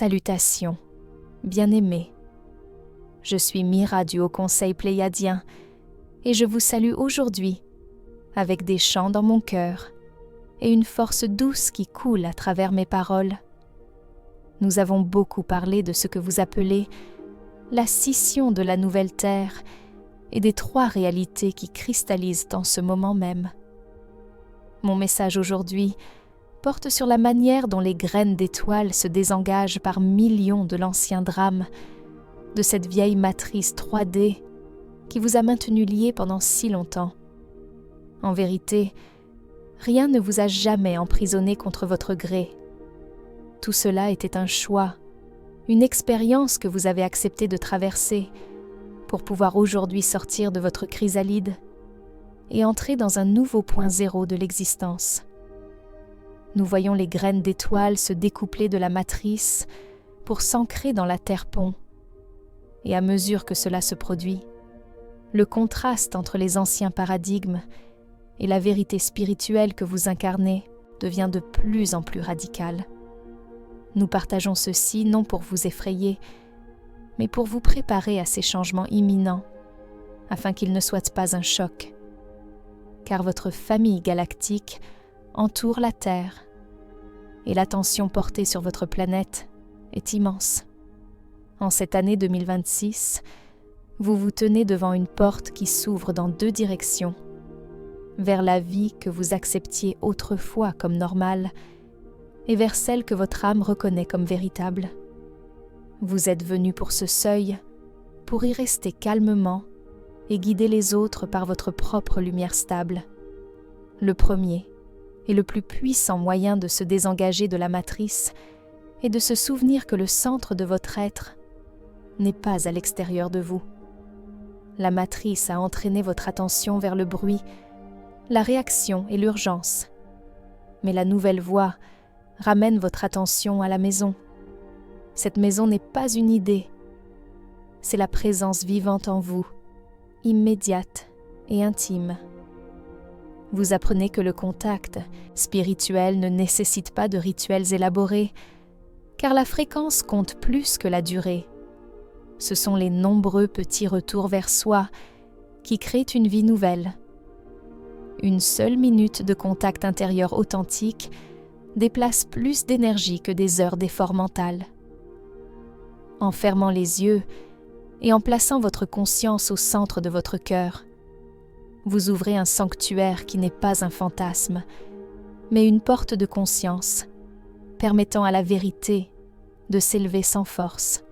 Salutations, bien-aimés. Je suis Mira du Haut Conseil Pléiadien et je vous salue aujourd'hui avec des chants dans mon cœur et une force douce qui coule à travers mes paroles. Nous avons beaucoup parlé de ce que vous appelez la scission de la nouvelle terre et des trois réalités qui cristallisent en ce moment même. Mon message aujourd'hui porte sur la manière dont les graines d'étoiles se désengagent par millions de l'ancien drame, de cette vieille matrice 3D qui vous a maintenu liés pendant si longtemps. En vérité, rien ne vous a jamais emprisonné contre votre gré. Tout cela était un choix, une expérience que vous avez accepté de traverser pour pouvoir aujourd'hui sortir de votre chrysalide et entrer dans un nouveau point zéro de l'existence. Nous voyons les graines d'étoiles se découpler de la matrice pour s'ancrer dans la terre-pont. Et à mesure que cela se produit, le contraste entre les anciens paradigmes et la vérité spirituelle que vous incarnez devient de plus en plus radical. Nous partageons ceci non pour vous effrayer, mais pour vous préparer à ces changements imminents, afin qu'ils ne soient pas un choc. Car votre famille galactique entoure la Terre, et l'attention portée sur votre planète est immense. En cette année 2026, vous vous tenez devant une porte qui s'ouvre dans deux directions, vers la vie que vous acceptiez autrefois comme normale et vers celle que votre âme reconnaît comme véritable. Vous êtes venu pour ce seuil, pour y rester calmement et guider les autres par votre propre lumière stable. Le premier et le plus puissant moyen de se désengager de la matrice est de se souvenir que le centre de votre être n'est pas à l'extérieur de vous. La matrice a entraîné votre attention vers le bruit, la réaction et l'urgence. Mais la nouvelle voie ramène votre attention à la maison. Cette maison n'est pas une idée, c'est la présence vivante en vous, immédiate et intime. Vous apprenez que le contact spirituel ne nécessite pas de rituels élaborés, car la fréquence compte plus que la durée. Ce sont les nombreux petits retours vers soi qui créent une vie nouvelle. Une seule minute de contact intérieur authentique déplace plus d'énergie que des heures d'effort mental. En fermant les yeux et en plaçant votre conscience au centre de votre cœur, vous ouvrez un sanctuaire qui n'est pas un fantasme, mais une porte de conscience, permettant à la vérité de s'élever sans force.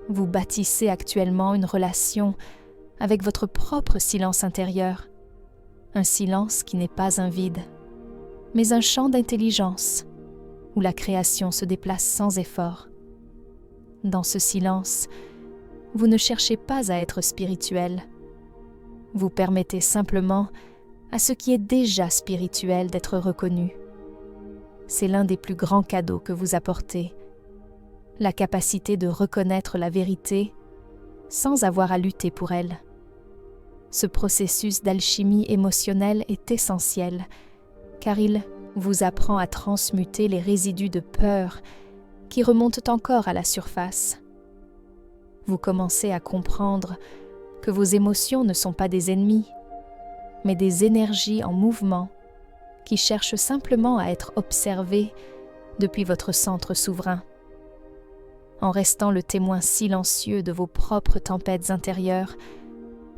Vous bâtissez actuellement une relation avec votre propre silence intérieur, un silence qui n'est pas un vide, mais un champ d'intelligence où la création se déplace sans effort. Dans ce silence, vous ne cherchez pas à être spirituel. Vous permettez simplement à ce qui est déjà spirituel d'être reconnu. C'est l'un des plus grands cadeaux que vous apportez, la capacité de reconnaître la vérité sans avoir à lutter pour elle. Ce processus d'alchimie émotionnelle est essentiel, car il vous apprend à transmuter les résidus de peur qui remontent encore à la surface. Vous commencez à comprendre que vos émotions ne sont pas des ennemis, mais des énergies en mouvement qui cherchent simplement à être observées depuis votre centre souverain. En restant le témoin silencieux de vos propres tempêtes intérieures,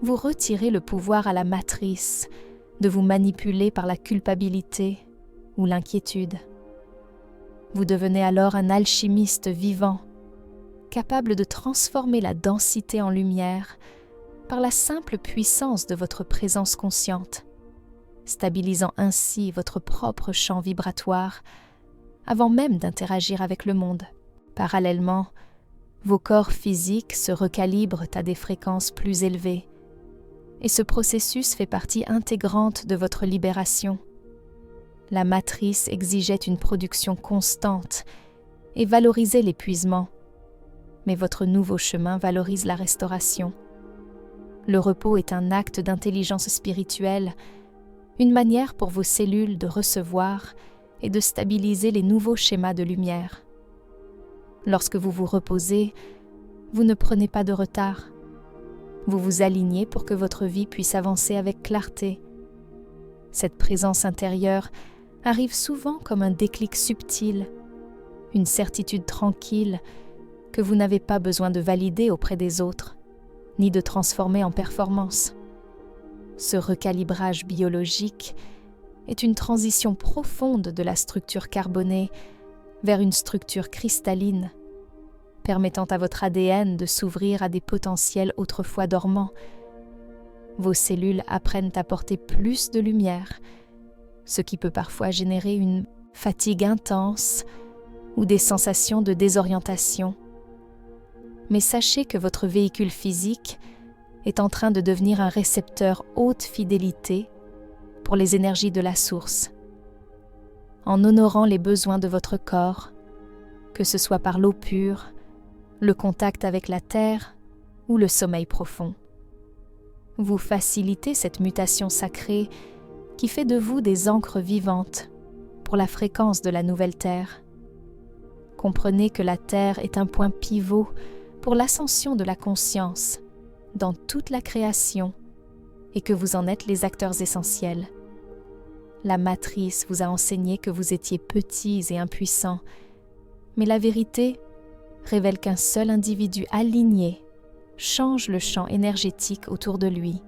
vous retirez le pouvoir à la matrice de vous manipuler par la culpabilité ou l'inquiétude. Vous devenez alors un alchimiste vivant, capable de transformer la densité en lumière par la simple puissance de votre présence consciente, stabilisant ainsi votre propre champ vibratoire avant même d'interagir avec le monde. Parallèlement, vos corps physiques se recalibrent à des fréquences plus élevées, et ce processus fait partie intégrante de votre libération. La matrice exigeait une production constante et valorisait l'épuisement, mais votre nouveau chemin valorise la restauration. Le repos est un acte d'intelligence spirituelle, une manière pour vos cellules de recevoir et de stabiliser les nouveaux schémas de lumière. Lorsque vous vous reposez, vous ne prenez pas de retard. Vous vous alignez pour que votre vie puisse avancer avec clarté. Cette présence intérieure arrive souvent comme un déclic subtil, une certitude tranquille que vous n'avez pas besoin de valider auprès des autres, ni de transformer en performance. Ce recalibrage biologique est une transition profonde de la structure carbonée vers une structure cristalline, permettant à votre ADN de s'ouvrir à des potentiels autrefois dormants. Vos cellules apprennent à porter plus de lumière, ce qui peut parfois générer une fatigue intense ou des sensations de désorientation. Mais sachez que votre véhicule physique est en train de devenir un récepteur haute fidélité pour les énergies de la source, en honorant les besoins de votre corps, que ce soit par l'eau pure, le contact avec la terre ou le sommeil profond. Vous facilitez cette mutation sacrée qui fait de vous des ancres vivantes pour la fréquence de la nouvelle Terre. Comprenez que la Terre est un point pivot pour l'ascension de la conscience dans toute la création et que vous en êtes les acteurs essentiels. La matrice vous a enseigné que vous étiez petits et impuissants, mais la vérité révèle qu'un seul individu aligné change le champ énergétique autour de lui.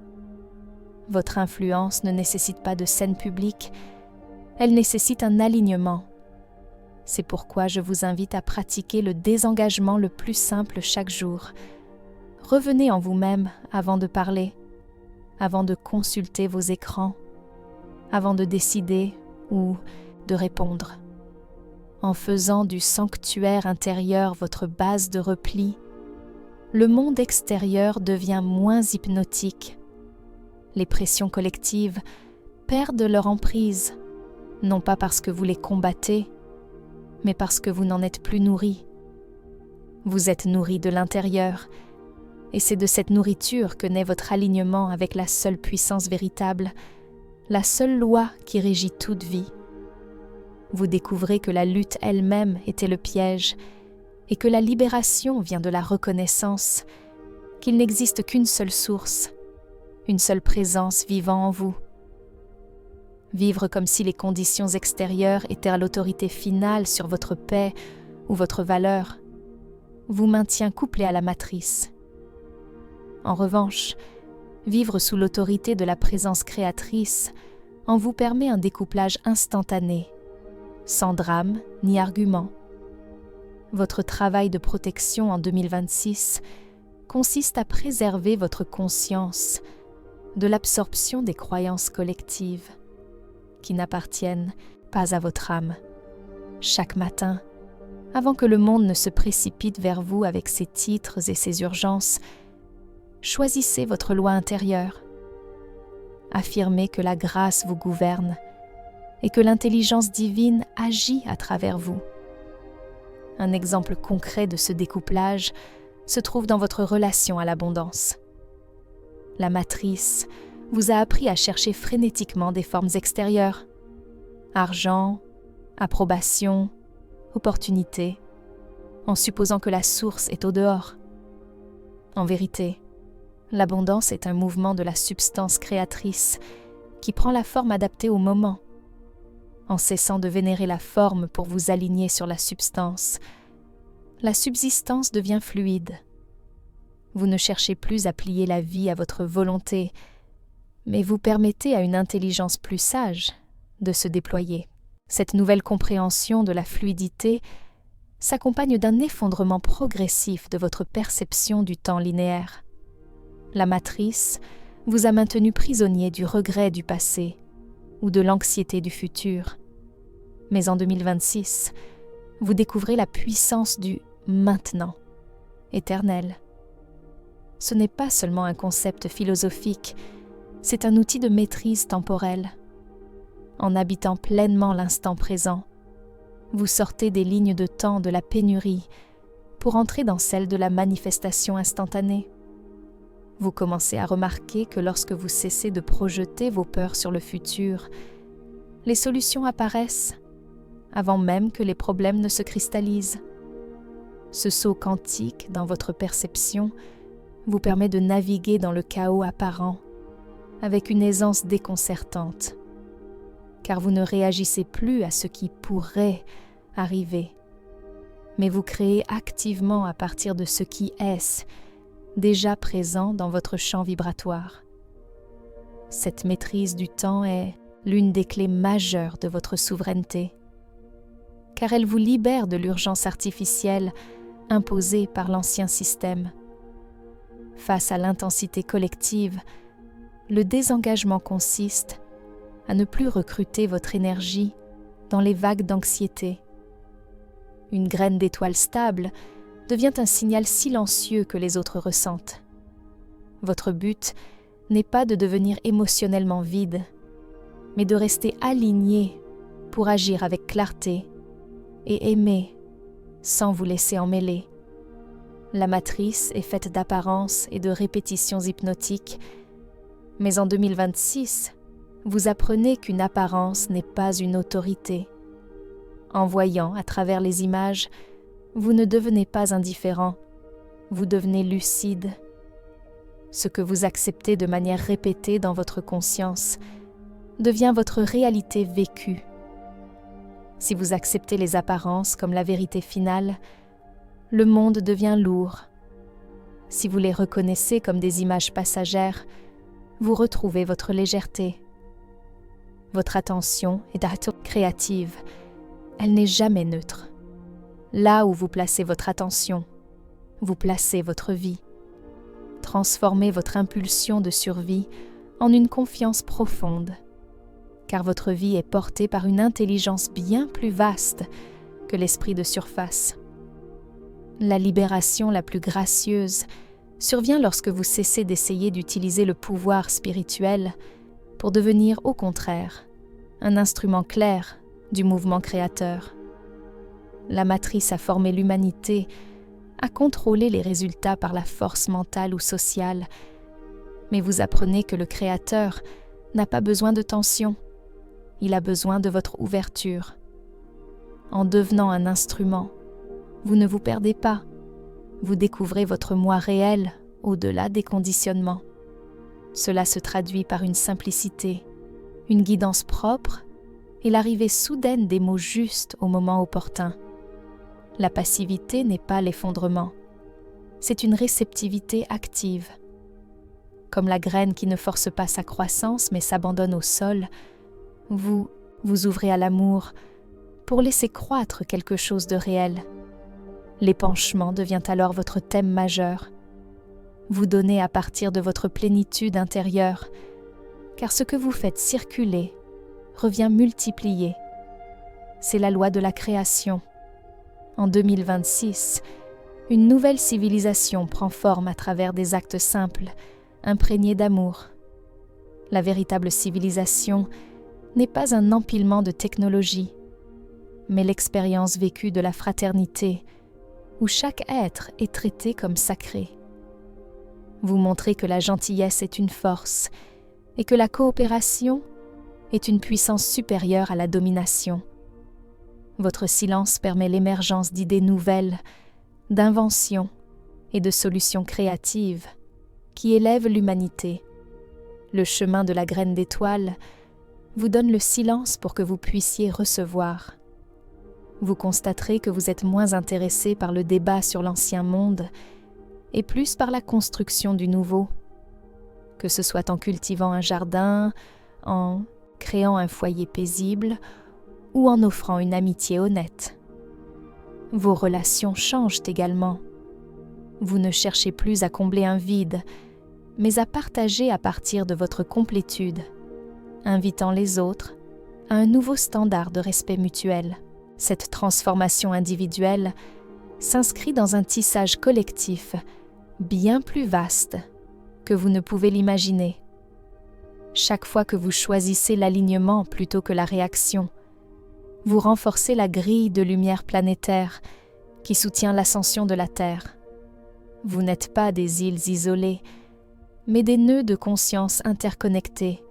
Votre influence ne nécessite pas de scène publique, elle nécessite un alignement. C'est pourquoi je vous invite à pratiquer le désengagement le plus simple chaque jour. Revenez en vous-même avant de parler, avant de consulter vos écrans, avant de décider ou de répondre. En faisant du sanctuaire intérieur votre base de repli, le monde extérieur devient moins hypnotique. Les pressions collectives perdent leur emprise, non pas parce que vous les combattez, mais parce que vous n'en êtes plus nourris. Vous êtes nourris de l'intérieur, et c'est de cette nourriture que naît votre alignement avec la seule puissance véritable, la seule loi qui régit toute vie. Vous découvrez que la lutte elle-même était le piège, et que la libération vient de la reconnaissance, qu'il n'existe qu'une seule source, une seule présence vivant en vous. Vivre comme si les conditions extérieures étaient l'autorité finale sur votre paix ou votre valeur vous maintient couplé à la matrice. En revanche, vivre sous l'autorité de la présence créatrice en vous permet un découplage instantané, sans drame ni argument. Votre travail de protection en 2026 consiste à préserver votre conscience de l'absorption des croyances collectives qui n'appartiennent pas à votre âme. Chaque matin, avant que le monde ne se précipite vers vous avec ses titres et ses urgences, choisissez votre loi intérieure. Affirmez que la grâce vous gouverne et que l'intelligence divine agit à travers vous. Un exemple concret de ce découplage se trouve dans votre relation à l'abondance. La matrice vous a appris à chercher frénétiquement des formes extérieures. Argent, approbation, opportunité, en supposant que la source est au dehors. En vérité, l'abondance est un mouvement de la substance créatrice qui prend la forme adaptée au moment. En cessant de vénérer la forme pour vous aligner sur la substance, la subsistance devient fluide. Vous ne cherchez plus à plier la vie à votre volonté, mais vous permettez à une intelligence plus sage de se déployer. Cette nouvelle compréhension de la fluidité s'accompagne d'un effondrement progressif de votre perception du temps linéaire. La matrice vous a maintenu prisonnier du regret du passé ou de l'anxiété du futur. Mais en 2026, vous découvrez la puissance du « maintenant » éternel. Ce n'est pas seulement un concept philosophique, c'est un outil de maîtrise temporelle. En habitant pleinement l'instant présent, vous sortez des lignes de temps de la pénurie pour entrer dans celle de la manifestation instantanée. Vous commencez à remarquer que lorsque vous cessez de projeter vos peurs sur le futur, les solutions apparaissent avant même que les problèmes ne se cristallisent. Ce saut quantique dans votre perception vous permet de naviguer dans le chaos apparent avec une aisance déconcertante, car vous ne réagissez plus à ce qui pourrait arriver, mais vous créez activement à partir de ce qui est déjà présent dans votre champ vibratoire. Cette maîtrise du temps est l'une des clés majeures de votre souveraineté, car elle vous libère de l'urgence artificielle imposée par l'ancien système. Face à l'intensité collective, le désengagement consiste à ne plus recruter votre énergie dans les vagues d'anxiété. Une graine d'étoile stable devient un signal silencieux que les autres ressentent. Votre but n'est pas de devenir émotionnellement vide, mais de rester aligné pour agir avec clarté et aimer sans vous laisser emmêler. La matrice est faite d'apparences et de répétitions hypnotiques, mais en 2026, vous apprenez qu'une apparence n'est pas une autorité. En voyant à travers les images, vous ne devenez pas indifférent, vous devenez lucide. Ce que vous acceptez de manière répétée dans votre conscience devient votre réalité vécue. Si vous acceptez les apparences comme la vérité finale, le monde devient lourd. Si vous les reconnaissez comme des images passagères, vous retrouvez votre légèreté. Votre attention est créative. Elle n'est jamais neutre. Là où vous placez votre attention, vous placez votre vie. Transformez votre impulsion de survie en une confiance profonde, car votre vie est portée par une intelligence bien plus vaste que l'esprit de surface. La libération la plus gracieuse survient lorsque vous cessez d'essayer d'utiliser le pouvoir spirituel pour devenir, au contraire, un instrument clair du mouvement créateur. La matrice a formé l'humanité à contrôler les résultats par la force mentale ou sociale, mais vous apprenez que le créateur n'a pas besoin de tension, il a besoin de votre ouverture. En devenant un instrument, vous ne vous perdez pas, vous découvrez votre moi réel au-delà des conditionnements. Cela se traduit par une simplicité, une guidance propre et l'arrivée soudaine des mots justes au moment opportun. La passivité n'est pas l'effondrement, c'est une réceptivité active. Comme la graine qui ne force pas sa croissance mais s'abandonne au sol, vous ouvrez à l'amour pour laisser croître quelque chose de réel. L'épanchement devient alors votre thème majeur. Vous donnez à partir de votre plénitude intérieure, car ce que vous faites circuler revient multiplié. C'est la loi de la création. En 2026, une nouvelle civilisation prend forme à travers des actes simples, imprégnés d'amour. La véritable civilisation n'est pas un empilement de technologies, mais l'expérience vécue de la fraternité, où chaque être est traité comme sacré. Vous montrez que la gentillesse est une force et que la coopération est une puissance supérieure à la domination. Votre silence permet l'émergence d'idées nouvelles, d'inventions et de solutions créatives qui élèvent l'humanité. Le chemin de la graine d'étoile vous donne le silence pour que vous puissiez recevoir. Vous constaterez que vous êtes moins intéressé par le débat sur l'ancien monde et plus par la construction du nouveau, que ce soit en cultivant un jardin, en créant un foyer paisible ou en offrant une amitié honnête. Vos relations changent également. Vous ne cherchez plus à combler un vide, mais à partager à partir de votre complétude, invitant les autres à un nouveau standard de respect mutuel. Cette transformation individuelle s'inscrit dans un tissage collectif bien plus vaste que vous ne pouvez l'imaginer. Chaque fois que vous choisissez l'alignement plutôt que la réaction, vous renforcez la grille de lumière planétaire qui soutient l'ascension de la Terre. Vous n'êtes pas des îles isolées, mais des nœuds de conscience interconnectés,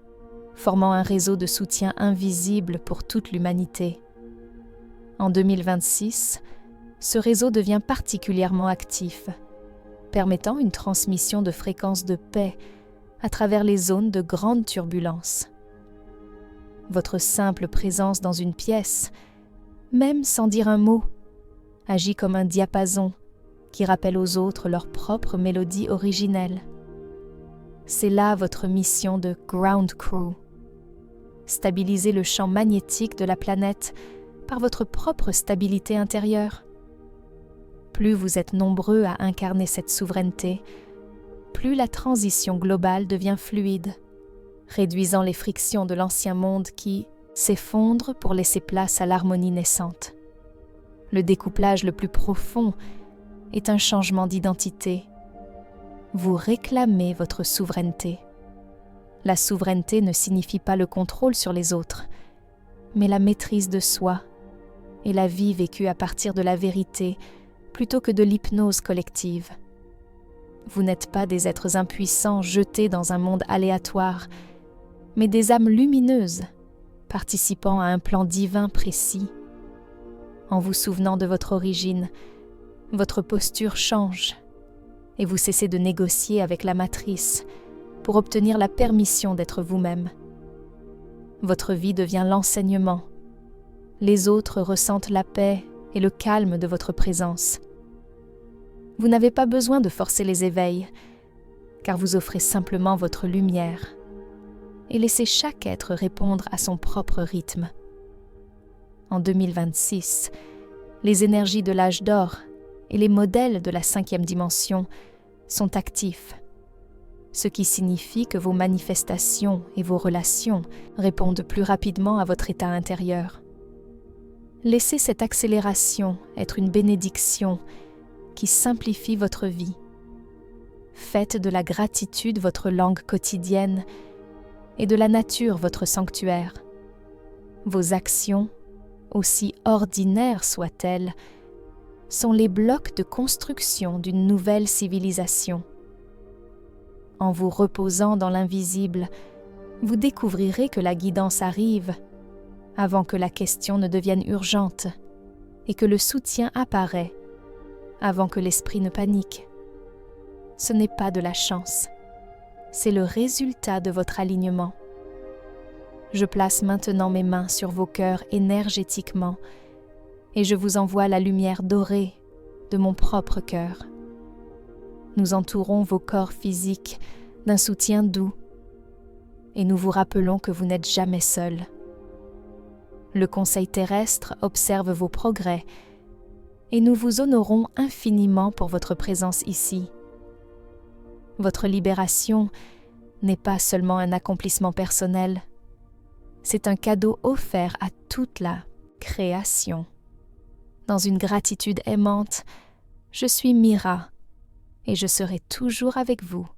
formant un réseau de soutien invisible pour toute l'humanité. En 2026, ce réseau devient particulièrement actif, permettant une transmission de fréquences de paix à travers les zones de grande turbulence. Votre simple présence dans une pièce, même sans dire un mot, agit comme un diapason qui rappelle aux autres leur propre mélodie originelle. C'est là votre mission de Ground Crew. Stabiliser le champ magnétique de la planète par votre propre stabilité intérieure. Plus vous êtes nombreux à incarner cette souveraineté, plus la transition globale devient fluide, réduisant les frictions de l'ancien monde qui s'effondrent pour laisser place à l'harmonie naissante. Le découplage le plus profond est un changement d'identité. Vous réclamez votre souveraineté. La souveraineté ne signifie pas le contrôle sur les autres, mais la maîtrise de soi et la vie vécue à partir de la vérité plutôt que de l'hypnose collective. Vous n'êtes pas des êtres impuissants jetés dans un monde aléatoire, mais des âmes lumineuses, participant à un plan divin précis. En vous souvenant de votre origine, votre posture change et vous cessez de négocier avec la matrice pour obtenir la permission d'être vous-même. Votre vie devient l'enseignement. Les autres ressentent la paix et le calme de votre présence. Vous n'avez pas besoin de forcer les éveils, car vous offrez simplement votre lumière et laissez chaque être répondre à son propre rythme. En 2026, les énergies de l'âge d'or et les modèles de la 5e dimension sont actifs, ce qui signifie que vos manifestations et vos relations répondent plus rapidement à votre état intérieur. Laissez cette accélération être une bénédiction qui simplifie votre vie. Faites de la gratitude votre langue quotidienne et de la nature votre sanctuaire. Vos actions, aussi ordinaires soient-elles, sont les blocs de construction d'une nouvelle civilisation. En vous reposant dans l'invisible, vous découvrirez que la guidance arrive avant que la question ne devienne urgente et que le soutien apparaît avant que l'esprit ne panique. Ce n'est pas de la chance, c'est le résultat de votre alignement. Je place maintenant mes mains sur vos cœurs énergétiquement et je vous envoie la lumière dorée de mon propre cœur. Nous entourons vos corps physiques d'un soutien doux et nous vous rappelons que vous n'êtes jamais seuls. Le Conseil terrestre observe vos progrès et nous vous honorons infiniment pour votre présence ici. Votre libération n'est pas seulement un accomplissement personnel, c'est un cadeau offert à toute la création. Dans une gratitude aimante, je suis Mira et je serai toujours avec vous.